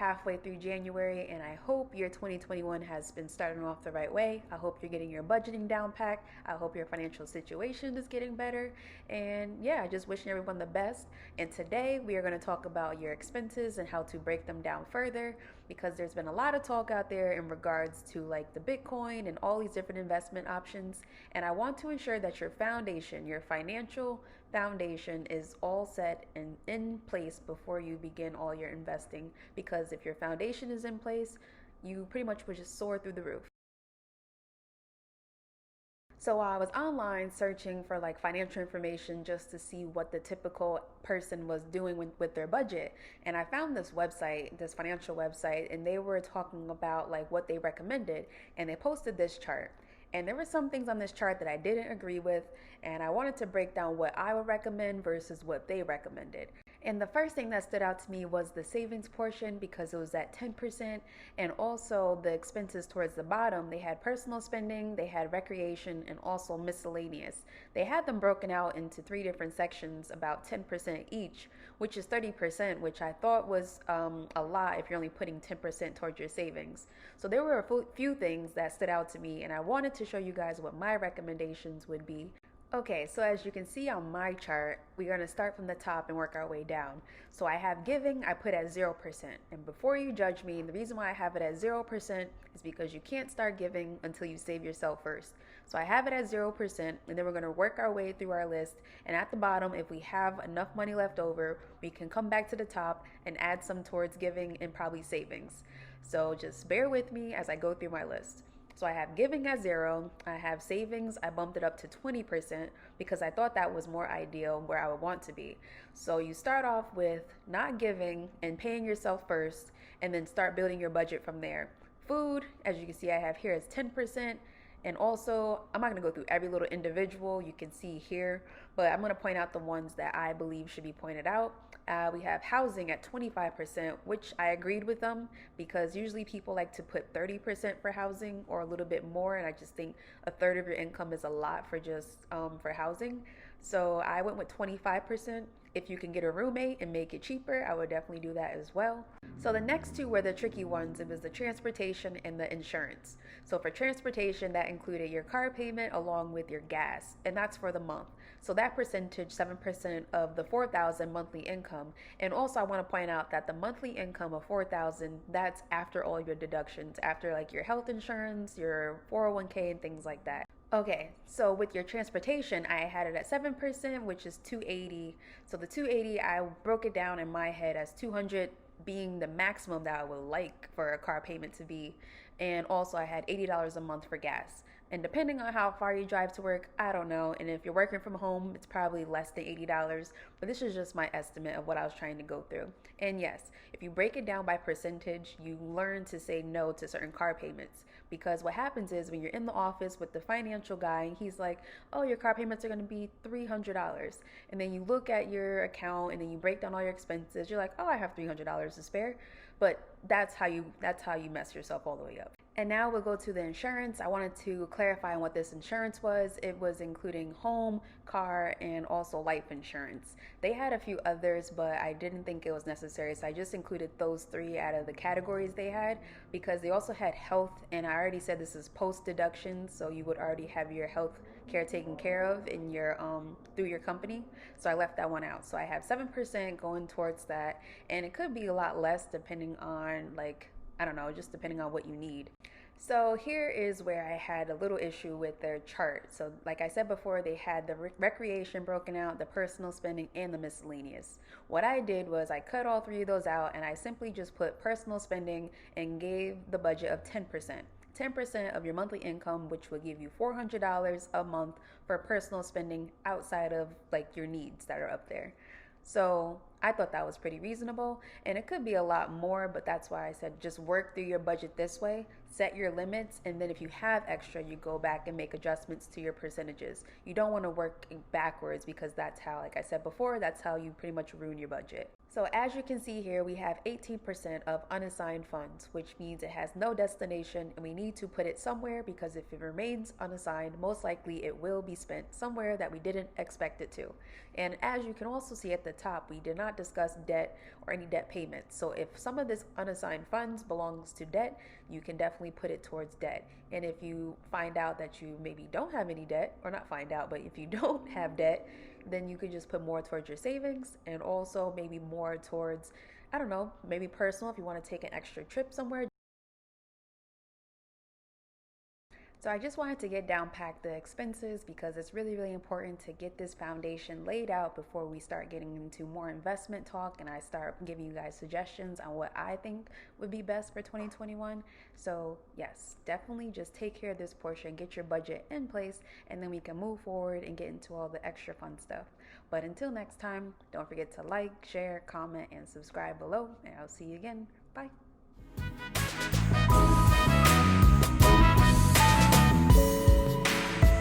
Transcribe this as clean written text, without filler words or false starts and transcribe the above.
halfway through January, and I hope your 2021 has been starting off the right way. I hope you're getting your budgeting down packed. I hope your financial situation is getting better. And yeah, just wishing everyone the best. And today we are going to talk about your expenses and how to break them down further, because there's been a lot of talk out there in regards to like the Bitcoin and all these different investment options. And I want to ensure that your foundation, your financial foundation, is all set and in place before you begin all your investing, because if your foundation is in place, you pretty much would just soar through the roof. So I was online searching for like financial information just to see what the typical person was doing with their budget. And I found this website, this financial website, and they were talking about like what they recommended. And they posted this chart. And there were some things on this chart that I didn't agree with. And I wanted to break down what I would recommend versus what they recommended. And the first thing that stood out to me was the savings portion, because it was at 10%, and also the expenses towards the bottom. They had personal spending, they had recreation, and also miscellaneous. They had them broken out into three different sections, about 10% each, which is 30%, which I thought was a lot if you're only putting 10% towards your savings. So there were a few things that stood out to me, and I wanted to show you guys what my recommendations would be. Okay, so as you can see on my chart, we're going to start from the top and work our way down. So I have giving, I put at 0%. And before you judge me, the reason why I have it at 0% is because you can't start giving until you save yourself first. So I have it at 0%, and then we're going to work our way through our list. And at the bottom, if we have enough money left over, we can come back to the top and add some towards giving and probably savings. So just bear with me as I go through my list. So I have giving at 0, I have savings, I bumped it up to 20% because I thought that was more ideal where I would want to be. So you start off with not giving and paying yourself first, and then start building your budget from there. Food, as you can see I have here, is 10%. And also, I'm not going to go through every little individual you can see here, but I'm going to point out the ones that I believe should be pointed out. We have housing at 25%, which I agreed with them, because usually people like to put 30% for housing or a little bit more, and I just think a third of your income is a lot for just for housing. So I went with 25%. If you can get a roommate and make it cheaper, I would definitely do that as well. So the next two were the tricky ones. It was the transportation and the insurance. So for transportation, that included your car payment along with your gas, and that's for the month. So that percentage, 7% of the 4,000 monthly income. And also I want to point out that the monthly income of 4,000, that's after all your deductions, after like your health insurance, your 401k, and things like that. Okay, so with your transportation, I had it at 7%, which is 280. So the 280, I broke it down in my head as 200 being the maximum that I would like for a car payment to be. And also I had $80 a month for gas. And depending on how far you drive to work, I don't know. And if you're working from home, it's probably less than $80. But this is just my estimate of what I was trying to go through. And yes, if you break it down by percentage, you learn to say no to certain car payments. Because what happens is when you're in the office with the financial guy, and he's like, oh, your car payments are going to be $300. And then you look at your account and then you break down all your expenses. You're like, oh, I have $300 to spare. But that's how you mess yourself all the way up. And now we'll go to the insurance. I wanted to clarify on what this insurance was. It was including home, car, and also life insurance. They had a few others, but I didn't think it was necessary, so I just included those three out of the categories they had, because they also had health, and I already said this is post deductions, so you would already have your health care taken care of in your through your company. So I left that one out. So I have 7% going towards that, and it could be a lot less depending on, like, I don't know, just depending on what you need. So here is where I had a little issue with their chart. So like I said before, they had the recreation broken out, the personal spending, and the miscellaneous. What I did was I cut all three of those out, and I simply just put personal spending and gave the budget of 10%. 10% of your monthly income, which will give you $400 a month for personal spending outside of like your needs that are up there. So I thought that was pretty reasonable, and it could be a lot more, but that's why I said just work through your budget this way. set your limits, and then if you have extra, you go back and make adjustments to your percentages. You don't want to work backwards, because that's how, like I said before, that's how you pretty much ruin your budget. So as you can see here, we have 18% of unassigned funds, which means it has no destination, and we need to put it somewhere, because if it remains unassigned, most likely it will be spent somewhere that we didn't expect it to. And as you can also see at the top, we did not discuss debt or any debt payments. So if some of this unassigned funds belongs to debt, you can definitely put it towards debt. And if you find out that you maybe don't have any debt, or not find out, but if you don't have debt, then you could just put more towards your savings, and also maybe more towards, I don't know, maybe personal if you want to take an extra trip somewhere. So I just wanted to get down pack the expenses, because it's really, really important to get this foundation laid out before we start getting into more investment talk and I start giving you guys suggestions on what I think would be best for 2021. So yes, definitely just take care of this portion, get your budget in place, and then we can move forward and get into all the extra fun stuff. But until next time, don't forget to like, share, comment, and subscribe below, and I'll see you again. Bye.